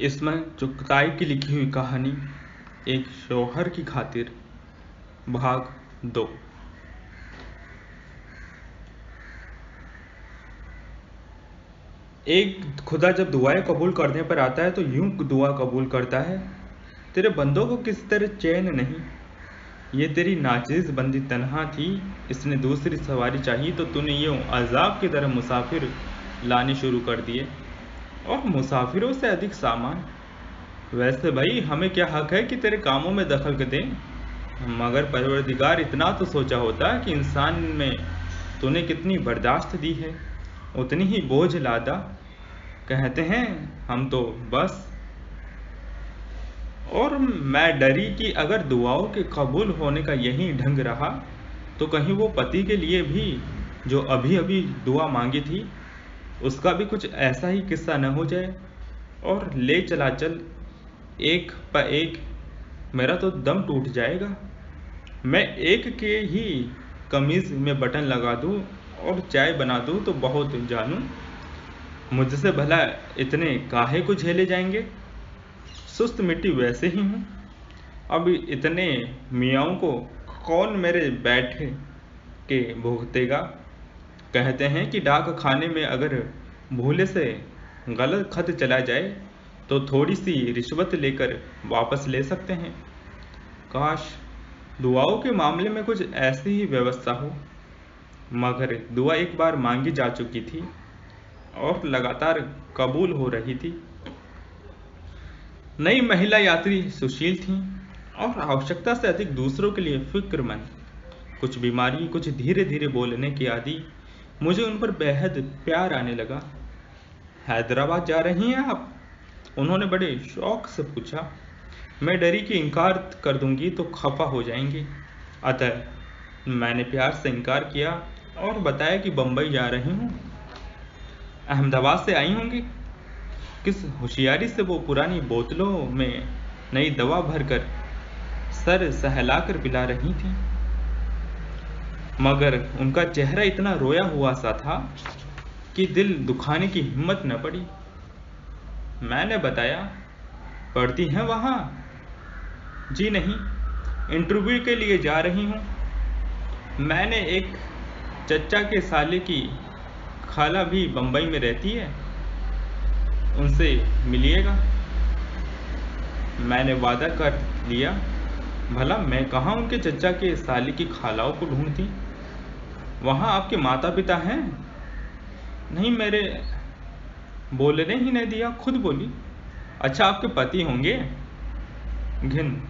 इसमें चुगताई की लिखी हुई कहानी एक शौहर की खातिर भाग 2। एक खुदा जब दुआएं कबूल करने पर आता है तो यूं दुआ कबूल करता है, तेरे बंदों को किस तरह चैन नहीं। ये तेरी नाचीज बंदी तन्हा थी, इसने दूसरी सवारी चाहिए तो तूने यूं अजाब की तरह मुसाफिर लाने शुरू कर दिए, और मुसाफिरों से अधिक सामान। वैसे भाई हमें क्या हक है कि तेरे कामों में दखल दें, मगर परवरदिगार इतना तो सोचा होता कि इंसान में तूने कितनी बर्दाश्त दी है उतनी ही बोझ लादा। कहते हैं हम तो बस। और मैं डरी कि अगर दुआओं के कबूल होने का यही ढंग रहा तो कहीं वो पति के लिए भी जो अभी अभी दुआ मांगी थी उसका भी कुछ ऐसा ही किस्सा न हो जाए और ले चला चल एक प एक मेरा तो दम टूट जाएगा। मैं एक के ही कमीज में बटन लगा दूं और चाय बना दूं तो बहुत जानूं, मुझसे भला इतने काहे को झेले जाएंगे। सुस्त मिट्टी वैसे ही हूँ, अब इतने मियाँओं को कौन मेरे बैठे के भुगतेगा। कहते हैं कि डाक खाने में अगर भूले से गलत खत चला जाए तो थोड़ी सी रिश्वत लेकर वापस ले सकते हैं। काश दुआओं के मामले में कुछ ऐसी ही व्यवस्था हो, मगर दुआ एक बार मांगी जा चुकी थी और लगातार कबूल हो रही थी। नई महिला यात्री सुशील थीं और आवश्यकता से अधिक दूसरों के लिए फिक्रमंद। कुछ बीमारी, कुछ धीरे धीरे बोलने की आदि, मुझे उन पर बेहद प्यार आने लगा। हैदराबाद जा रही हैं आप? उन्होंने बड़े शौक से पूछा। मैं डरी कि इनकार कर दूंगी तो खफा हो जाएंगी, अतः मैंने प्यार से इनकार किया और बताया कि बम्बई जा रही हूँ। अहमदाबाद से आई होंगी। किस होशियारी से वो पुरानी बोतलों में नई दवा भरकर सर सहलाकर पिला रही थी, मगर उनका चेहरा इतना रोया हुआ सा था कि दिल दुखाने की हिम्मत न पड़ी। मैंने बताया, पढ़ती हैं वहाँ? जी नहीं, इंटरव्यू के लिए जा रही हूँ। मैंने एक चचा के साले की खाला भी बम्बई में रहती है, उनसे मिलिएगा। मैंने वादा कर लिया। भला मैं कहाँ उनके चचा के साले की खालाओं को ढूंढती। वहाँ आपके माता पिता हैं? नहीं, मेरे बोलने ही नहीं दिया, खुद बोली। अच्छा, आपके पति होंगे? घिन,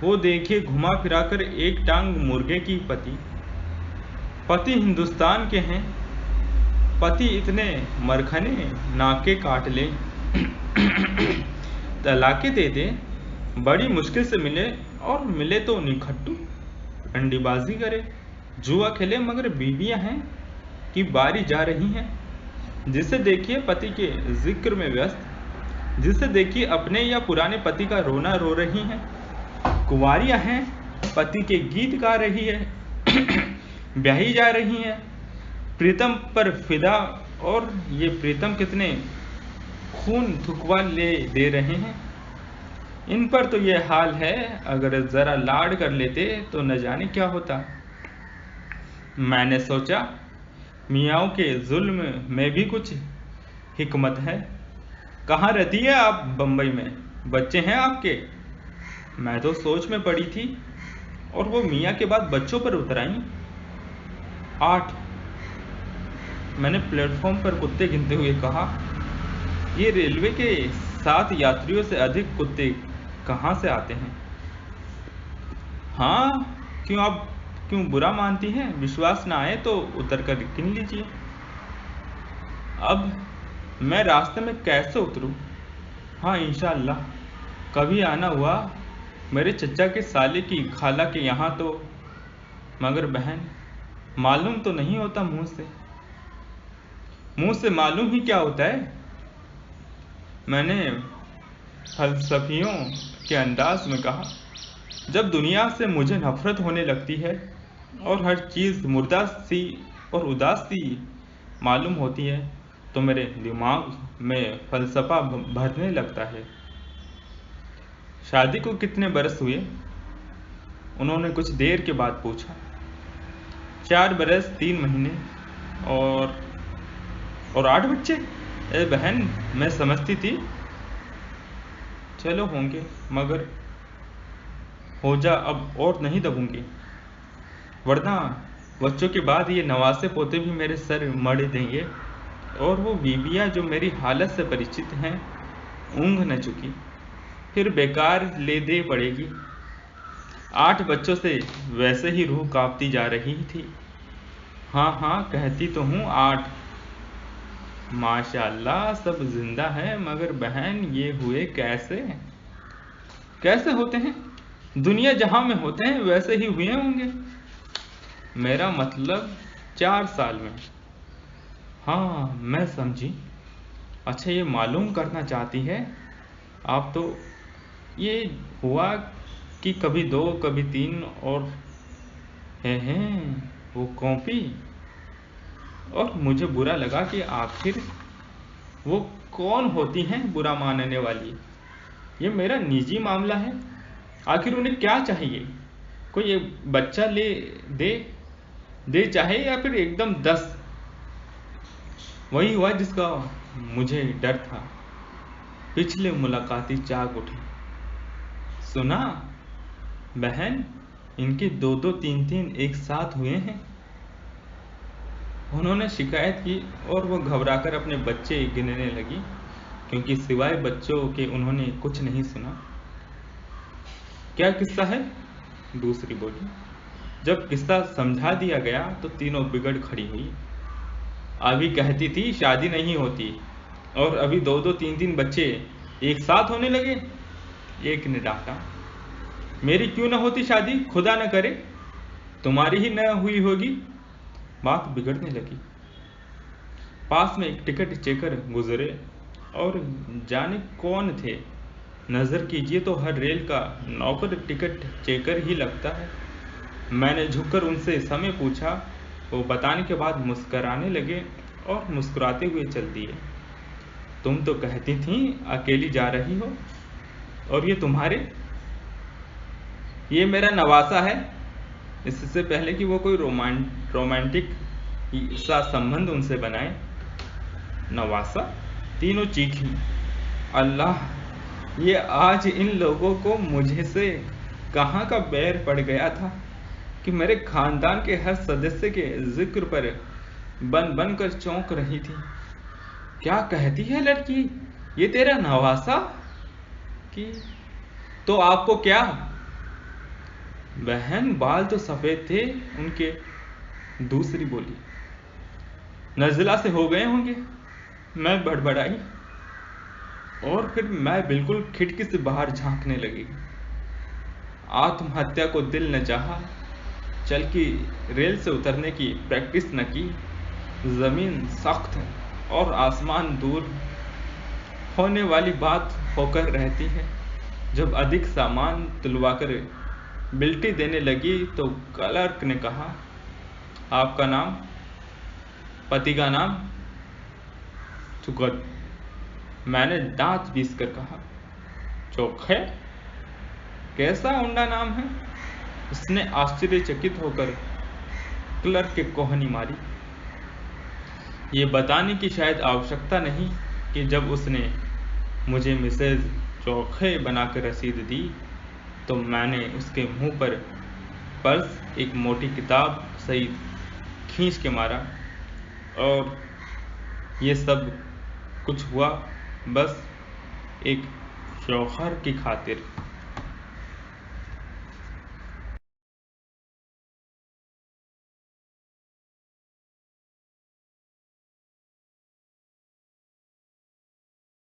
वो देखिए घुमा फिराकर एक टांग मुर्गे की पति हिंदुस्तान के हैं। पति इतने मरखने नाके काट ले तलाके दे दे, बड़ी मुश्किल से मिले, और मिले तो निखट्टू अंडीबाजी करे, जुआ खेले, मगर बीवियां हैं कि बारी जा रही हैं। जिसे देखिए पति के जिक्र में व्यस्त, जिसे देखिए अपने या पुराने पति का रोना रो रही हैं। कुंवारियां हैं, पति के गीत गा रही है ब्याही जा रही हैं, प्रीतम पर फिदा, और ये प्रीतम कितने खून थुकवा ले दे रहे हैं। इन पर तो ये हाल है, अगर जरा लाड कर लेते तो न जाने क्या होता। मैंने सोचा मियाँओं के जुल्म में भी कुछ हिकमत है। कहाँ रहती है आप? बम्बई में। बच्चे हैं आपके? मैं तो सोच में पड़ी थी, और वो मियाँ के बाद बच्चों पर उतर आई। 8। मैंने प्लेटफॉर्म पर कुत्ते गिनते हुए कहा। ये रेलवे के 7 यात्रियों से अधिक कुत्ते कहाँ से आते हैं? हाँ, क्यों आप क्यों बुरा मानती हैं? विश्वास ना आए तो उतर कर गिन लीजिए। अब मैं रास्ते में कैसे उतरूं? हाँ, इंशाअल्लाह कभी आना हुआ मेरे चचा के साले की खाला के यहाँ तो। मगर बहन, मालूम तो नहीं होता मुंह से मालूम ही क्या होता है। मैंने फलसफियों के अंदाज में कहा। जब दुनिया से मुझे नफरत होने लगती है और हर चीज़ मुर्दा सी और उदास सी मालूम होती है तो मेरे दिमाग में फलसफा भरने लगता है। शादी को कितने बरस हुए? उन्होंने कुछ देर के बाद पूछा। 4 बरस 3 महीने और 8 बच्चे। ए बहन, मैं समझती थी चलो होंगे, मगर हो जा अब और नहीं दबूंगी, वरना बच्चों के बाद ये नवासे पोते भी मेरे सर मड़े देंगे और वो बीबियाँ जो मेरी हालत से परिचित हैं ऊँघ न चुकी, फिर बेकार ले दे पड़ेगी। 8 बच्चों से वैसे ही रूह कांपती जा रही थी। हाँ हाँ कहती तो हूँ 8। माशाअल्लाह सब जिंदा है, मगर बहन ये हुए कैसे? कैसे होते हैं? दुनिया जहां में होते हैं वैसे ही हुए होंगे। मेरा मतलब 4 साल में। हाँ मैं समझी। अच्छा ये मालूम करना चाहती है आप तो ये हुआ कि कभी 2 कभी 3 और हैं वो कॉपी। और मुझे बुरा लगा कि आखिर वो कौन होती हैं बुरा मानने वाली। ये मेरा निजी मामला है, आखिर उन्हें क्या चाहिए? कोई एक बच्चा ले दे चाहे या फिर एकदम 10। वही हुआ जिसका मुझे डर था। पिछले मुलाकाती जाग उठी। सुना बहन, इनके 2-2 3-3 एक साथ हुए हैं। उन्होंने शिकायत की और वो घबराकर अपने बच्चे गिनने लगी, क्योंकि सिवाय बच्चों के उन्होंने कुछ नहीं सुना। क्या किस्सा है? दूसरी बोली। जब किस्सा समझा दिया गया तो तीनों बिगड़ खड़ी हुई। अभी कहती थी शादी नहीं होती और अभी 2-2 3-3 बच्चे एक साथ होने लगे। एक ने डांटा। मेरी क्यों न होती शादी, खुदा न करे तुम्हारी ही न हुई होगी। बात बिगड़ने लगी। पास में एक टिकट चेकर गुजरे और जाने कौन थे। नजर कीजिए तो हर रेल का नौकर टिकट चेकर ही लगता है। मैंने झुककर उनसे समय पूछा। वो बताने के बाद मुस्कराने लगे और मुस्कुराते हुए चल दिए। तुम तो कहती थी अकेली जा रही हो, और ये तुम्हारे? ये मेरा नवासा है। इससे पहले कि वो कोई रोमांटिक सा संबंध उनसे बनाए। नवासा? तीनों चीखी। अल्लाह, ये आज इन लोगों को मुझे से कहाँ का बैर पड़ गया था कि मेरे खानदान के हर सदस्य के जिक्र पर बन बन कर चौंक रही थी। क्या कहती है लड़की, ये तेरा नवासा? कि तो आपको क्या? बहन बाल तो सफेद थे उनके। दूसरी बोली। नज़ला से हो गए होंगे। मैं बड़बड़ाई और फिर मैं बिल्कुल खिड़की से बाहर झांकने लगी। आत्महत्या को दिल न चाहा, चल की रेल से उतरने की प्रैक्टिस न की। जमीन सख्त और आसमान दूर होने वाली बात होकर रहती है। जब अधिक सामान तुलवाकर बिल्टी देने लगी तो क्लर्क ने कहा, आपका नाम? पति का नाम? चुकत। मैंने दांत पीस कर कहा, चोखे? कैसा उंडा नाम है? उसने आश्चर्यचकित होकर क्लर्क के कोहनी मारी। ये बताने की शायद आवश्यकता नहीं कि जब उसने मुझे मिसेज चोखे बनाकर रसीद दी तो मैंने उसके मुंह पर पर्स एक मोटी किताब सहित खींच के मारा। और ये सब कुछ हुआ बस एक शौहर की खातिर।